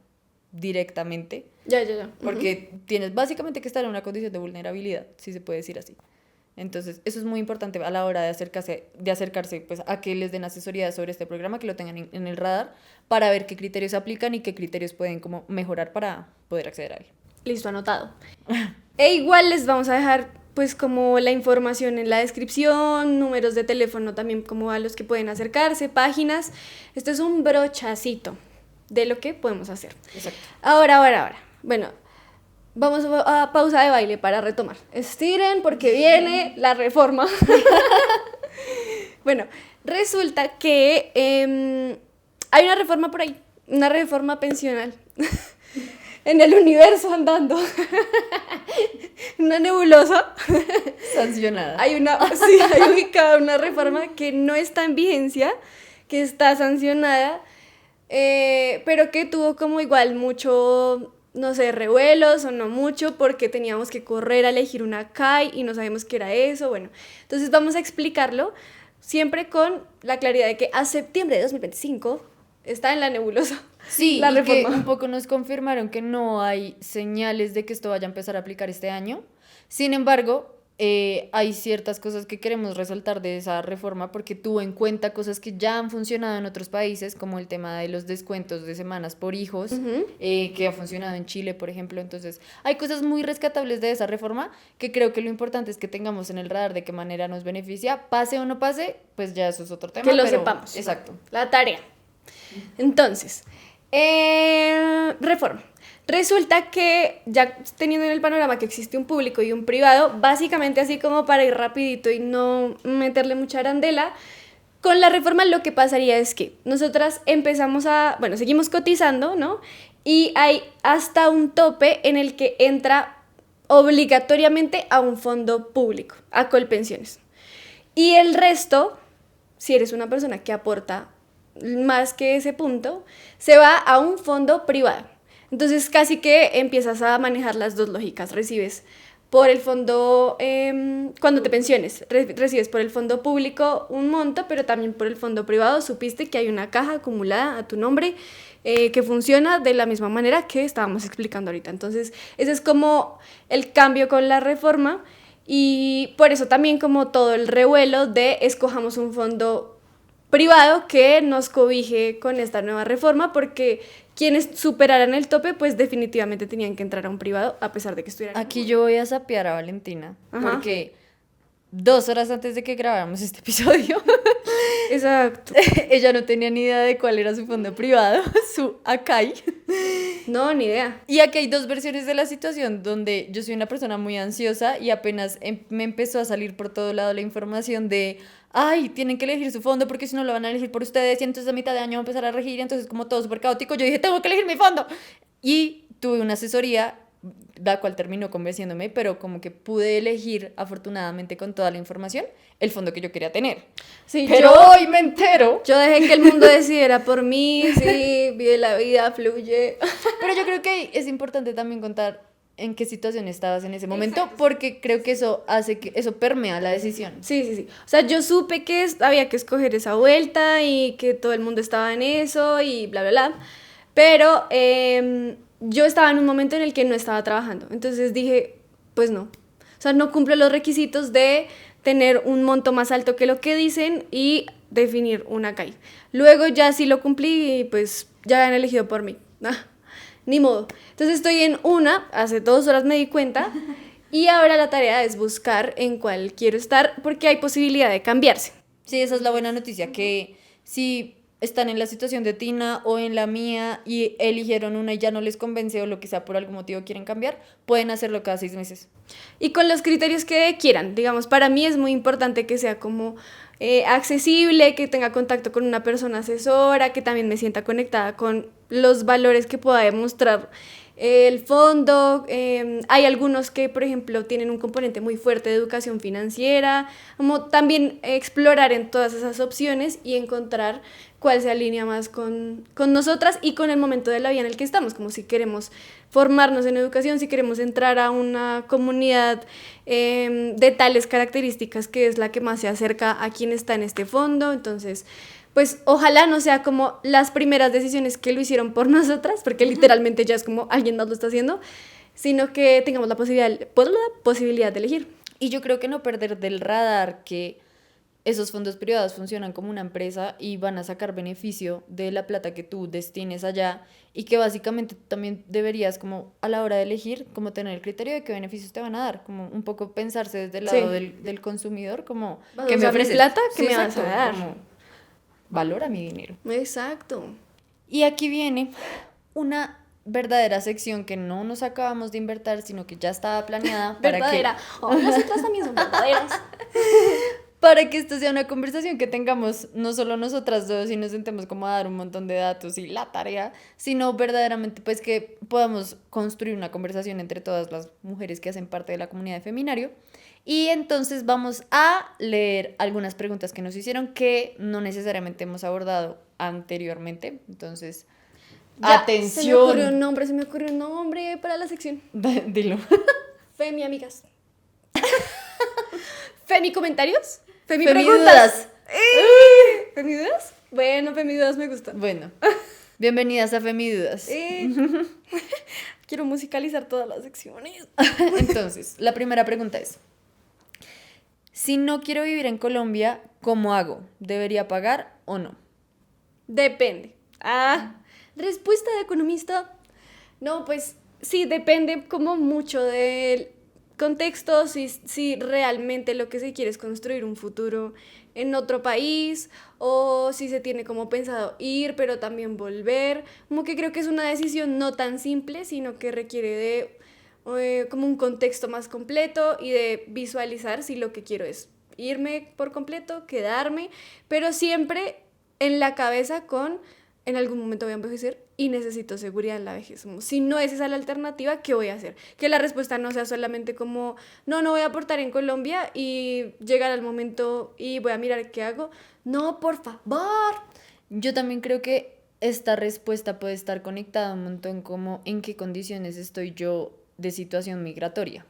directamente. Ya. Porque tienes básicamente que estar en una condición de vulnerabilidad, si se puede decir así. Entonces, eso es muy importante a la hora de acercarse pues, a que les den asesoría sobre este programa, que lo tengan en el radar, para ver qué criterios aplican y qué criterios pueden como mejorar para poder acceder a él. Listo, anotado. E igual les vamos a dejar pues como la información en la descripción, números de teléfono también como a los que pueden acercarse, páginas. Esto es un brochacito de lo que podemos hacer. Exacto. Ahora. Bueno, vamos a pausa de baile para retomar. Estiren porque viene la reforma. Bueno, resulta que hay una reforma por ahí, una reforma pensional. En el universo andando. Una nebulosa. Sancionada. Hay ubicada una reforma que no está en vigencia, que está sancionada, pero que tuvo como igual mucho, no sé, revuelos o no mucho, porque teníamos que correr a elegir una CAI y no sabíamos qué era eso. Bueno, entonces vamos a explicarlo siempre con la claridad de que a septiembre de 2025 está en la nebulosa. Sí, la y reforma. que un poco nos confirmaron que no hay señales de que esto vaya a empezar a aplicar este año. Sin embargo, hay ciertas cosas que queremos resaltar de esa reforma porque tuvo en cuenta cosas que ya han funcionado en otros países, como el tema de los descuentos de semanas por hijos, que ha funcionado en Chile, por ejemplo. Entonces, hay cosas muy rescatables de esa reforma que creo que lo importante es que tengamos en el radar de qué manera nos beneficia. Pase o no pase, pues ya eso es otro tema. Que lo sepamos. Exacto. La tarea. Entonces, reforma. Resulta que ya teniendo en el panorama que existe un público y un privado, básicamente así como para ir rapidito y no meterle mucha arandela, con la reforma lo que pasaría es que nosotras seguimos cotizando, ¿no? Y hay hasta un tope en el que entra obligatoriamente a un fondo público, a Colpensiones. Y el resto, si eres una persona que aporta más que ese punto, se va a un fondo privado. Entonces casi que empiezas a manejar las dos lógicas. Recibes por el fondo, cuando te pensiones, recibes por el fondo público un monto, pero también por el fondo privado supiste que hay una caja acumulada a tu nombre que funciona de la misma manera que estábamos explicando ahorita. Entonces ese es como el cambio con la reforma y por eso también como todo el revuelo de escojamos un fondo privado que nos cobije con esta nueva reforma, porque quienes superaran el tope, pues definitivamente tenían que entrar a un privado, a pesar de que estuvieran. Aquí yo voy a sapear a Valentina, porque 2 horas antes de que grabáramos este episodio, exacto, ella no tenía ni idea de cuál era su fondo privado, su Akai. No, ni idea. Y aquí hay 2 versiones de la situación, donde yo soy una persona muy ansiosa y apenas me empezó a salir por todo lado la información de, ay, tienen que elegir su fondo porque si no lo van a elegir por ustedes y entonces a mitad de año va a empezar a regir y entonces como todo súper caótico, yo dije, tengo que elegir mi fondo. Y tuve una asesoría, la cual terminó convenciéndome, pero como que pude elegir, afortunadamente con toda la información, el fondo que yo quería tener. Sí, pero hoy me entero. Yo dejé que el mundo decidiera por mí, sí, vive la vida, fluye. Pero yo creo que es importante también contar en qué situación estabas en ese momento, porque creo que eso hace que eso permea la decisión. Sí. O sea, yo supe que había que escoger esa vuelta y que todo el mundo estaba en eso y bla, bla, bla. Pero yo estaba en un momento en el que no estaba trabajando. Entonces dije, pues no. O sea, no cumplo los requisitos de tener un monto más alto que lo que dicen y definir una CAI. Luego ya sí lo cumplí y pues ya han elegido por mí. Ni modo. Entonces estoy en hace 2 horas me di cuenta, y ahora la tarea es buscar en cuál quiero estar, porque hay posibilidad de cambiarse. Sí, esa es la buena noticia, que si están en la situación de Tina o en la mía y eligieron una y ya no les convence o lo que sea por algún motivo quieren cambiar, pueden hacerlo cada 6 meses. Y con los criterios que quieran. Digamos, para mí es muy importante que sea como accesible, que tenga contacto con una persona asesora, que también me sienta conectada con los valores que pueda demostrar el fondo. Hay algunos que, por ejemplo, tienen un componente muy fuerte de educación financiera, como también explorar en todas esas opciones y encontrar cuál se alinea más con nosotras y con el momento de la vida en el que estamos, como si queremos formarnos en educación, si queremos entrar a una comunidad de tales características que es la que más se acerca a quien está en este fondo. Entonces, pues ojalá no sea como las primeras decisiones que lo hicieron por nosotras, porque literalmente ya es como alguien más lo está haciendo, sino que tengamos la posibilidad de elegir. Y yo creo que no perder del radar que esos fondos privados funcionan como una empresa y van a sacar beneficio de la plata que tú destines allá, y que básicamente también deberías, como a la hora de elegir, como tener el criterio de qué beneficios te van a dar, como un poco pensarse desde el lado del consumidor, como ¿que me ofreces plata? ¿Qué me vas a dar? Como, valora mi dinero. Exacto. Y aquí viene una verdadera sección que no nos acabamos de inventar, sino que ya estaba planeada. Verdadera. Nosotras también son verdaderas. Para que esto sea una conversación que tengamos no solo nosotras dos y nos sentemos como a dar un montón de datos y la tarea, sino verdaderamente pues que podamos construir una conversación entre todas las mujeres que hacen parte de la comunidad de Feminario. Y entonces vamos a leer algunas preguntas que nos hicieron que no necesariamente hemos abordado anteriormente. Entonces, ya, atención. Se me ocurrió un nombre para la sección. Dilo. Femi, amigas. Femi, comentarios. Femi, preguntas. ¿Femi dudas? Bueno, Femi dudas me gusta. Bueno, bienvenidas a Femi Dudas. Quiero musicalizar todas las secciones. Entonces, la primera pregunta es: si no quiero vivir en Colombia, ¿cómo hago? ¿Debería pagar o no? Depende. Respuesta de economista. No, pues sí, depende como mucho del contexto, si realmente lo que se quiere es construir un futuro en otro país, o si se tiene como pensado ir, pero también volver. Como que creo que es una decisión no tan simple, sino que requiere de como un contexto más completo y de visualizar si lo que quiero es irme por completo, quedarme, pero siempre en la cabeza con: en algún momento voy a envejecer y necesito seguridad en la vejez. Si no es esa la alternativa, ¿qué voy a hacer? Que la respuesta no sea solamente como: no voy a aportar en Colombia, y llegar al momento y voy a mirar qué hago. No, por favor. Yo también creo que esta respuesta puede estar conectada un montón como en qué condiciones estoy yo de situación migratoria.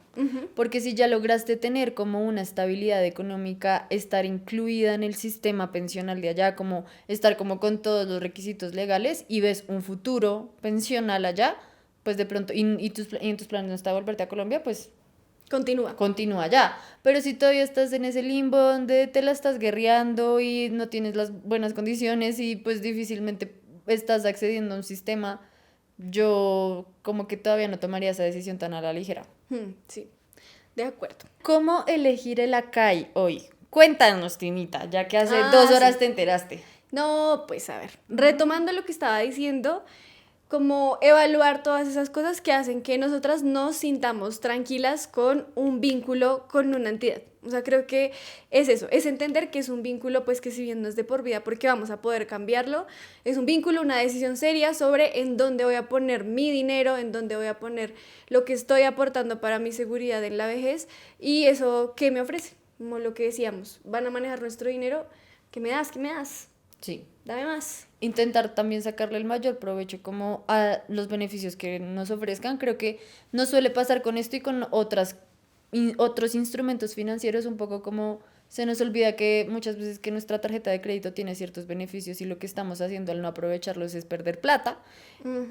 Porque si ya lograste tener como una estabilidad económica, estar incluida en el sistema pensional de allá, como estar como con todos los requisitos legales y ves un futuro pensional allá, pues de pronto, y en tus planes no está volverte a Colombia, pues Continúa ya. Pero si todavía estás en ese limbo donde te la estás guerreando y no tienes las buenas condiciones y pues difícilmente estás accediendo a un sistema, yo como que todavía no tomaría esa decisión tan a la ligera. Sí, de acuerdo. ¿Cómo elegir el Acai hoy? Cuéntanos, Tinita, ya que hace 2 horas te enteraste. No, pues a ver, retomando lo que estaba diciendo, como evaluar todas esas cosas que hacen que nosotras nos sintamos tranquilas con un vínculo con una entidad. O sea, creo que es eso, es entender que es un vínculo, pues que si bien no es de por vida, porque vamos a poder cambiarlo, es un vínculo, una decisión seria sobre en dónde voy a poner mi dinero, en dónde voy a poner lo que estoy aportando para mi seguridad en la vejez y eso que me ofrece, como lo que decíamos, van a manejar nuestro dinero, ¿qué me das? ¿Qué me das? Sí. Dame más. Intentar también sacarle el mayor provecho como a los beneficios que nos ofrezcan. Creo que nos suele pasar con esto y con otros instrumentos financieros, un poco como se nos olvida que muchas veces que nuestra tarjeta de crédito tiene ciertos beneficios y lo que estamos haciendo al no aprovecharlos es perder plata.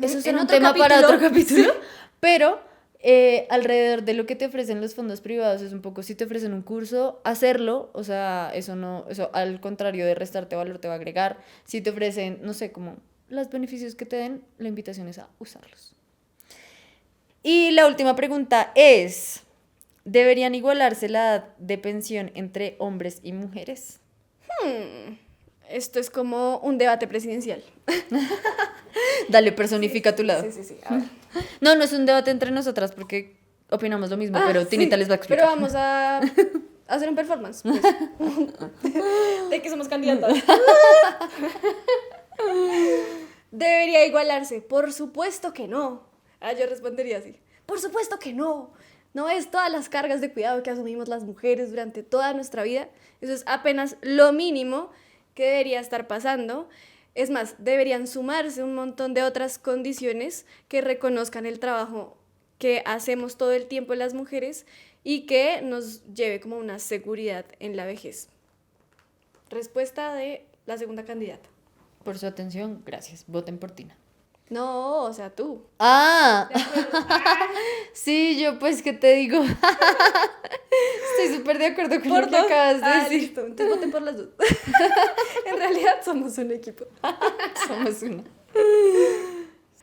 Eso será un tema para otro capítulo, pero alrededor de lo que te ofrecen los fondos privados es un poco, si te ofrecen un curso, hacerlo, o sea, eso al contrario de restarte valor te va a agregar. Si te ofrecen, no sé, como los beneficios que te den, la invitación es a usarlos. Y la última pregunta es, ¿deberían igualarse la edad de pensión entre hombres y mujeres? Esto es como un debate presidencial. Dale, personifica tu lado. Sí. A ver. No es un debate entre nosotras porque opinamos lo mismo, pero Tinita les va a explicar. Pero vamos a hacer un performance, pues. De que somos candidatas. ¿Debería igualarse? Por supuesto que no. Yo respondería así. Por supuesto que no. No es todas las cargas de cuidado que asumimos las mujeres durante toda nuestra vida. Eso es apenas lo mínimo que debería estar pasando. Es más, deberían sumarse un montón de otras condiciones que reconozcan el trabajo que hacemos todo el tiempo las mujeres y que nos lleve como una seguridad en la vejez. Respuesta de la segunda candidata. Por su atención, gracias. Voten por Tina. No, o sea, tú. Ah, sí, yo pues, ¿qué te digo? Estoy súper de acuerdo con lo que acabas de decir. Listo. Entonces voten por las dos. En realidad somos un equipo. Somos una.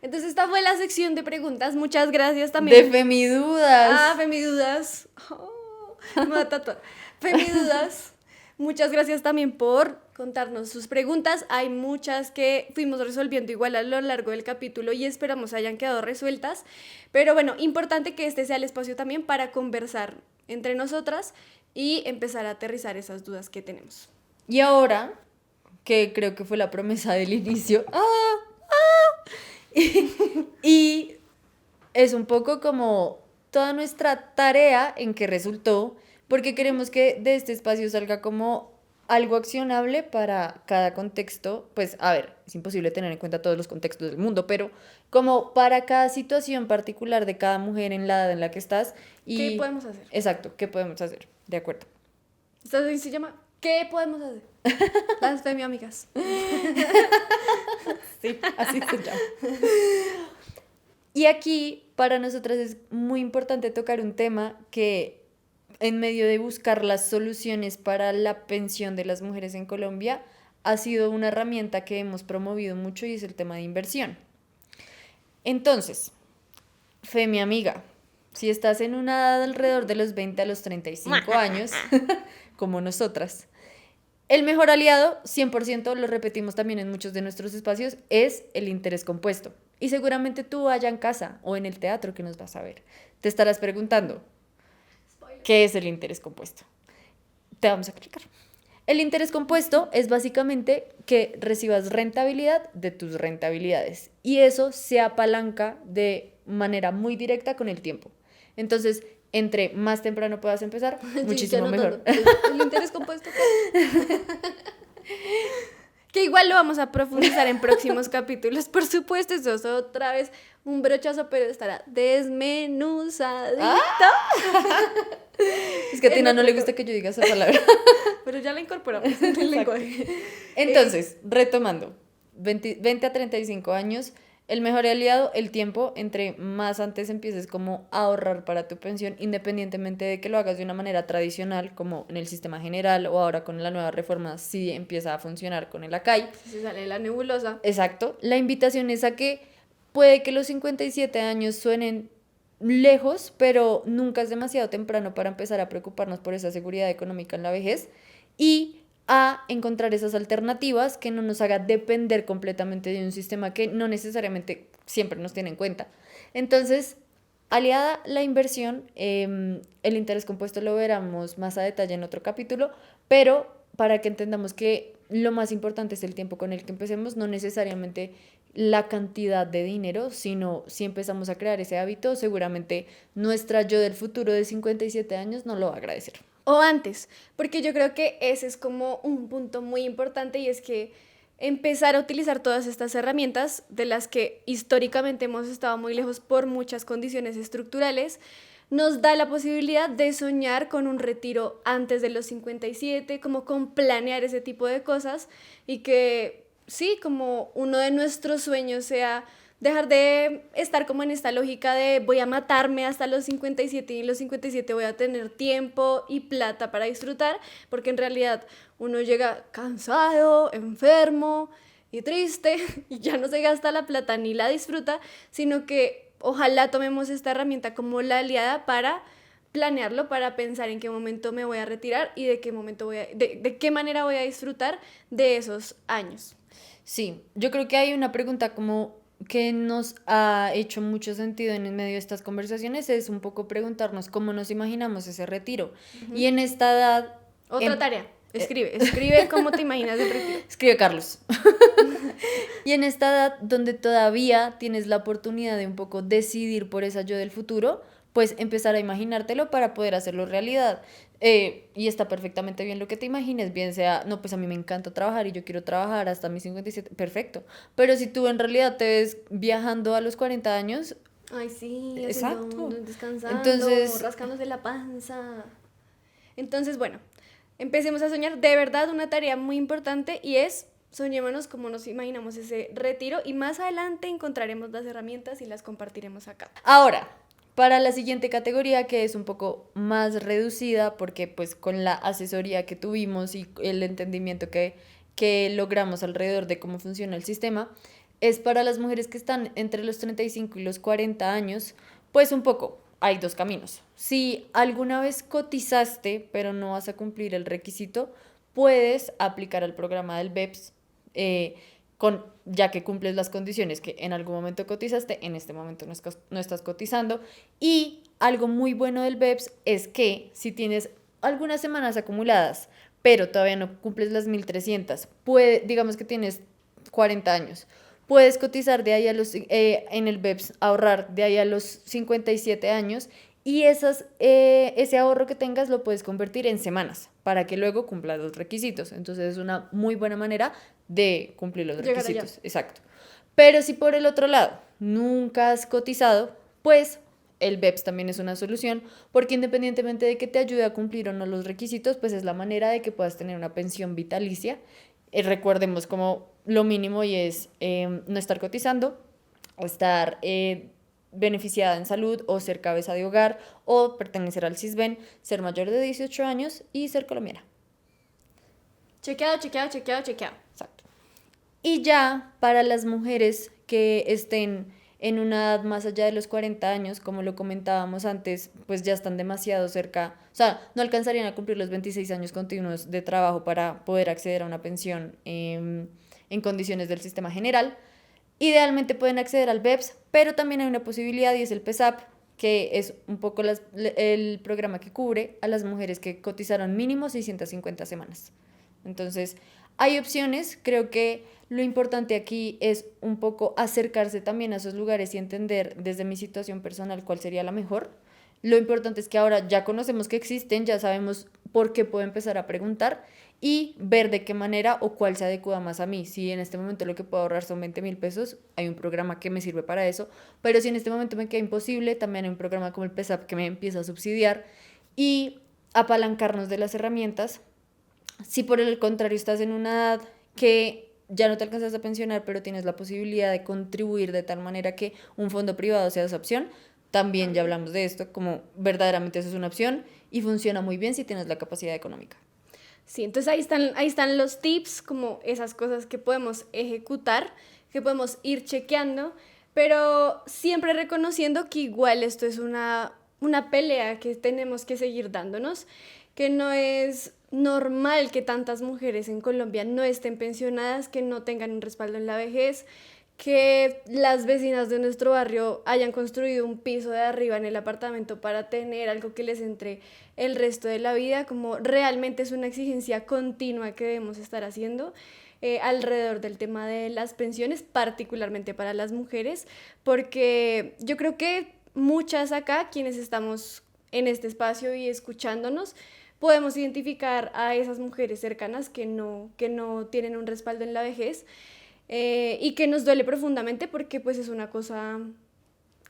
Entonces esta fue la sección de preguntas. Muchas gracias también. De Femidudas. Femidudas. Oh, me voy a tatuar. Femidudas. Muchas gracias también por contarnos sus preguntas. Hay muchas que fuimos resolviendo igual a lo largo del capítulo y esperamos hayan quedado resueltas. Pero bueno, importante que este sea el espacio también para conversar entre nosotras y empezar a aterrizar esas dudas que tenemos. Y ahora, que creo que fue la promesa del inicio, y es un poco como toda nuestra tarea en que resultó, porque queremos que de este espacio salga como algo accionable para cada contexto. Pues, a ver, es imposible tener en cuenta todos los contextos del mundo, pero como para cada situación particular de cada mujer en la edad en la que estás. Y ¿Qué podemos hacer? Exacto, ¿qué podemos hacer? De acuerdo. Esto se llama ¿qué podemos hacer? Las femiamigas. Sí, así se llama. Y aquí, para nosotras es muy importante tocar un tema que en medio de buscar las soluciones para la pensión de las mujeres en Colombia, ha sido una herramienta que hemos promovido mucho y es el tema de inversión. Entonces, Femi amiga, si estás en una edad alrededor de los 20 a los 35 años, como nosotras, el mejor aliado, 100%, lo repetimos también en muchos de nuestros espacios, es el interés compuesto. Y seguramente tú allá en casa o en el teatro que nos vas a ver, te estarás preguntando, ¿qué es el interés compuesto? Te vamos a explicar. El interés compuesto es básicamente que recibas rentabilidad de tus rentabilidades y eso se apalanca de manera muy directa con el tiempo. Entonces, entre más temprano puedas empezar, muchísimo mejor. El interés compuesto. Que igual lo vamos a profundizar en próximos capítulos, por supuesto. Eso es otra vez un brochazo, pero estará desmenuzadito. Es que a Tina no le gusta que yo diga esa palabra. Pero ya la incorporamos en el lenguaje. Entonces, retomando, 20 a 35 años El mejor aliado, el tiempo, entre más antes empieces como a ahorrar para tu pensión, independientemente de que lo hagas de una manera tradicional, como en el sistema general o ahora con la nueva reforma, si empieza a funcionar con el ACAI. Si se sale la nebulosa. Exacto. La invitación es a que puede que los 57 años suenen lejos, pero nunca es demasiado temprano para empezar a preocuparnos por esa seguridad económica en la vejez y a encontrar esas alternativas que no nos haga depender completamente de un sistema que no necesariamente siempre nos tiene en cuenta. Entonces, aliada la inversión, el interés compuesto lo veremos más a detalle en otro capítulo, pero para que entendamos que lo más importante es el tiempo con el que empecemos, no necesariamente la cantidad de dinero, sino si empezamos a crear ese hábito, seguramente nuestra yo del futuro de 57 años no lo va a agradecer. O antes, porque yo creo que ese es como un punto muy importante y es que empezar a utilizar todas estas herramientas de las que históricamente hemos estado muy lejos por muchas condiciones estructurales, nos da la posibilidad de soñar con un retiro antes de los 57, como con planear ese tipo de cosas y que sí, como uno de nuestros sueños sea dejar de estar como en esta lógica de voy a matarme hasta los 57 y en los 57 voy a tener tiempo y plata para disfrutar, porque en realidad uno llega cansado, enfermo y triste y ya no se gasta la plata ni la disfruta, sino que ojalá tomemos esta herramienta como la aliada para planearlo, para pensar en qué momento me voy a retirar y de qué momento de qué manera voy a disfrutar de esos años. Sí, yo creo que hay una pregunta como que nos ha hecho mucho sentido en medio de estas conversaciones, es un poco preguntarnos cómo nos imaginamos ese retiro. Y en esta edad... Otra tarea, escribe cómo te imaginas el retiro. Escribe Carlos. Y en esta edad donde todavía tienes la oportunidad de un poco decidir por esa yo del futuro, pues empezar a imaginártelo para poder hacerlo realidad. Y está perfectamente bien lo que te imagines, bien sea, no, pues a mí me encanta trabajar y yo quiero trabajar hasta mis 57, perfecto. Pero si tú en realidad te ves viajando a los 40 años... Ay, sí, exacto. Descansando, Entonces, rascándose la panza. Entonces, bueno, empecemos a soñar. De verdad, una tarea muy importante y es soñémonos como nos imaginamos ese retiro y más adelante encontraremos las herramientas y las compartiremos acá. Ahora, para la siguiente categoría, que es un poco más reducida, porque pues con la asesoría que tuvimos y el entendimiento que logramos alrededor de cómo funciona el sistema, es para las mujeres que están entre los 35 y los 40 años, pues un poco, hay dos caminos. Si alguna vez cotizaste, pero no vas a cumplir el requisito, puedes aplicar al programa del BEPS, ya que cumples las condiciones que en algún momento cotizaste, en este momento no estás cotizando. Y algo muy bueno del BEPS es que si tienes algunas semanas acumuladas, pero todavía no cumples las 1.300, digamos que tienes 40 años, puedes cotizar de ahí en el BEPS, ahorrar de ahí a los 57 años y ese ahorro que tengas lo puedes convertir en semanas para que luego cumplas los requisitos. Entonces es una muy buena manera de cumplir los requisitos. Exacto. Pero si por el otro lado nunca has cotizado, pues el BEPS también es una solución, porque independientemente de que te ayude a cumplir o no los requisitos, pues es la manera de que puedas tener una pensión vitalicia. Recordemos como lo mínimo y es no estar cotizando, o estar beneficiada en salud o ser cabeza de hogar o pertenecer al CISBEN, ser mayor de 18 años y ser colombiana. Chequeado. Exacto. Y ya para las mujeres que estén en una edad más allá de los 40 años, como lo comentábamos antes, pues ya están demasiado cerca, o sea, no alcanzarían a cumplir los 26 años continuos de trabajo para poder acceder a una pensión en condiciones del sistema general. Idealmente pueden acceder al BEPS, pero también hay una posibilidad y es el PESAP, que es un poco el programa que cubre a las mujeres que cotizaron mínimo 650 semanas. Entonces, hay opciones. Creo que lo importante aquí es un poco acercarse también a esos lugares y entender desde mi situación personal cuál sería la mejor. Lo importante es que ahora ya conocemos que existen, ya sabemos por qué puedo empezar a preguntar y ver de qué manera o cuál se adecua más a mí. Si en este momento lo que puedo ahorrar son 20.000 pesos, hay un programa que me sirve para eso, pero si en este momento me queda imposible, también hay un programa como el PESAP que me empieza a subsidiar y apalancarnos de las herramientas. Si por el contrario estás en una edad que ya no te alcanzas a pensionar, pero tienes la posibilidad de contribuir de tal manera que un fondo privado sea esa opción. También ya hablamos de esto, como verdaderamente eso es una opción y funciona muy bien si tienes la capacidad económica. Sí, entonces ahí están los tips, como esas cosas que podemos ejecutar, que podemos ir chequeando, pero siempre reconociendo que igual esto es una pelea que tenemos que seguir dándonos, que no es normal que tantas mujeres en Colombia no estén pensionadas, que no tengan un respaldo en la vejez, que las vecinas de nuestro barrio hayan construido un piso de arriba en el apartamento para tener algo que les entre el resto de la vida, como realmente es una exigencia continua que debemos estar haciendo alrededor del tema de las pensiones, particularmente para las mujeres, porque yo creo que muchas acá, quienes estamos en este espacio y escuchándonos, podemos identificar a esas mujeres cercanas que no tienen un respaldo en la vejez, y que nos duele profundamente porque pues es una cosa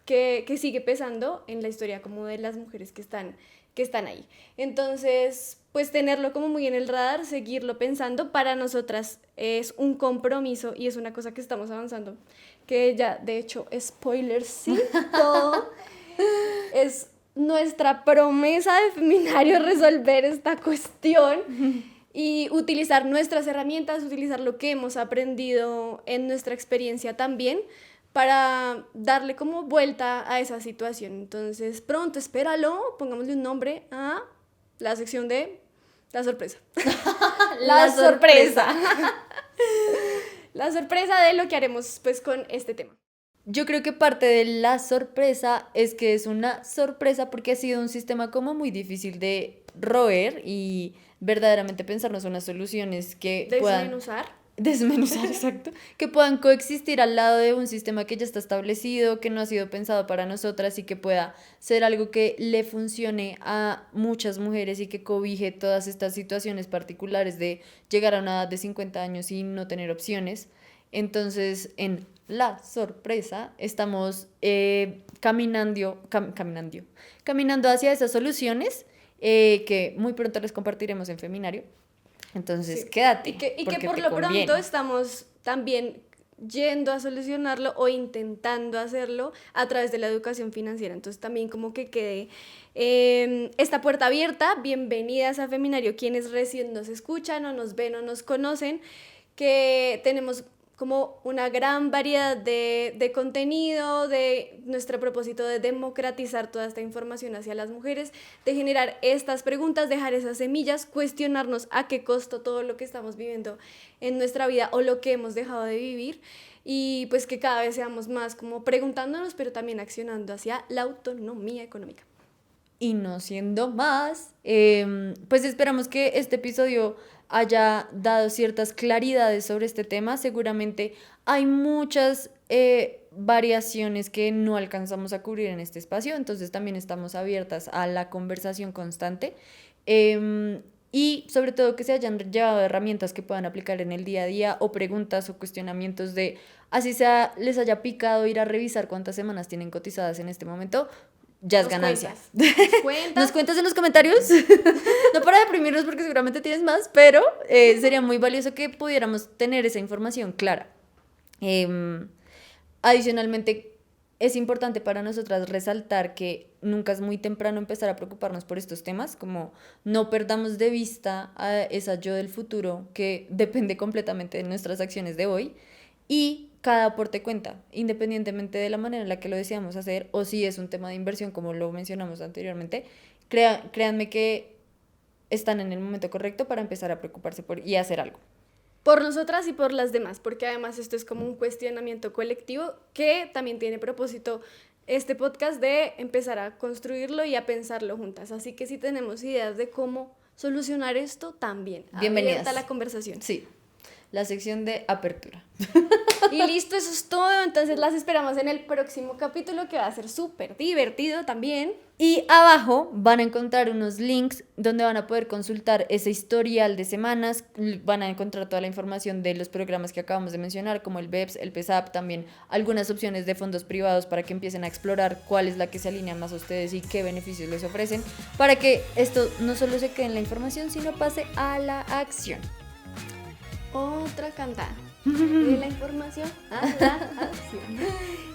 que sigue pesando en la historia como de las mujeres que están ahí. Entonces, pues tenerlo como muy en el radar, seguirlo pensando, para nosotras es un compromiso y es una cosa que estamos avanzando, que ya, de hecho, spoilercito, es nuestra promesa de Feminario resolver esta cuestión y utilizar nuestras herramientas, utilizar lo que hemos aprendido en nuestra experiencia también para darle como vuelta a esa situación. Entonces, pronto, espéralo, pongámosle un nombre a la sección de la sorpresa. La sorpresa. La sorpresa de lo que haremos pues con este tema. Yo creo que parte de la sorpresa es que es una sorpresa porque ha sido un sistema como muy difícil de roer y verdaderamente pensarnos unas soluciones que puedan desmenuzar, exacto, que puedan coexistir al lado de un sistema que ya está establecido, que no ha sido pensado para nosotras y que pueda ser algo que le funcione a muchas mujeres y que cobije todas estas situaciones particulares de llegar a una edad de 50 años y no tener opciones. Entonces, en la sorpresa, estamos caminando hacia esas soluciones que muy pronto les compartiremos en Feminario. Entonces, sí, quédate. Y que por lo pronto estamos también yendo a solucionarlo o intentando hacerlo a través de la educación financiera. Entonces, también como que quede esta puerta abierta. Bienvenidas a Feminario, quienes recién nos escuchan o nos ven o nos conocen, que tenemos como una gran variedad de contenido, de nuestro propósito de democratizar toda esta información hacia las mujeres, de generar estas preguntas, dejar esas semillas, cuestionarnos a qué costo todo lo que estamos viviendo en nuestra vida o lo que hemos dejado de vivir, y pues que cada vez seamos más como preguntándonos, pero también accionando hacia la autonomía económica. Y no siendo más, pues esperamos que este episodio haya dado ciertas claridades sobre este tema. Seguramente hay muchas variaciones que no alcanzamos a cubrir en este espacio, entonces también estamos abiertas a la conversación constante, y sobre todo que se hayan llevado herramientas que puedan aplicar en el día a día, o preguntas o cuestionamientos de, así sea, les haya picado ir a revisar cuántas semanas tienen cotizadas en este momento. Ya es ganancia. ¿Nos cuentas en los comentarios? No para deprimirnos porque seguramente tienes más, pero sería muy valioso que pudiéramos tener esa información clara. Adicionalmente, es importante para nosotras resaltar que nunca es muy temprano empezar a preocuparnos por estos temas, como no perdamos de vista a esa yo del futuro que depende completamente de nuestras acciones de hoy, y cada aporte cuenta, independientemente de la manera en la que lo deseamos hacer, o si es un tema de inversión como lo mencionamos anteriormente. Créanme que están en el momento correcto para empezar a preocuparse y hacer algo. Por nosotras y por las demás, porque además esto es como un cuestionamiento colectivo que también tiene propósito este podcast de empezar a construirlo y a pensarlo juntas. Así que si tenemos ideas de cómo solucionar esto, también. Bienvenidas. Abierta la conversación. Sí. La sección de apertura. Y listo, eso es todo. Entonces las esperamos en el próximo capítulo, que va a ser súper divertido también. Y abajo van a encontrar unos links donde van a poder consultar ese historial de semanas. Van a encontrar toda la información de los programas que acabamos de mencionar, como el BEPS, el PESAP, también algunas opciones de fondos privados para que empiecen a explorar cuál es la que se alinea más a ustedes y qué beneficios les ofrecen, para que esto no solo se quede en la información, sino pase a la acción. Otra cantada. de la información a la acción.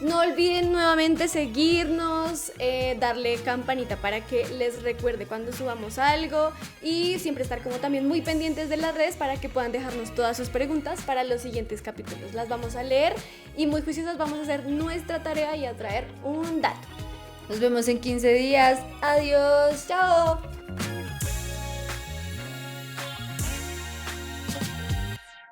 No olviden nuevamente seguirnos, darle campanita para que les recuerde cuando subamos algo y siempre estar como también muy pendientes de las redes para que puedan dejarnos todas sus preguntas para los siguientes capítulos. Las vamos a leer y muy juiciosas vamos a hacer nuestra tarea y a traer un dato. Nos vemos en 15 días. Adiós. Chao.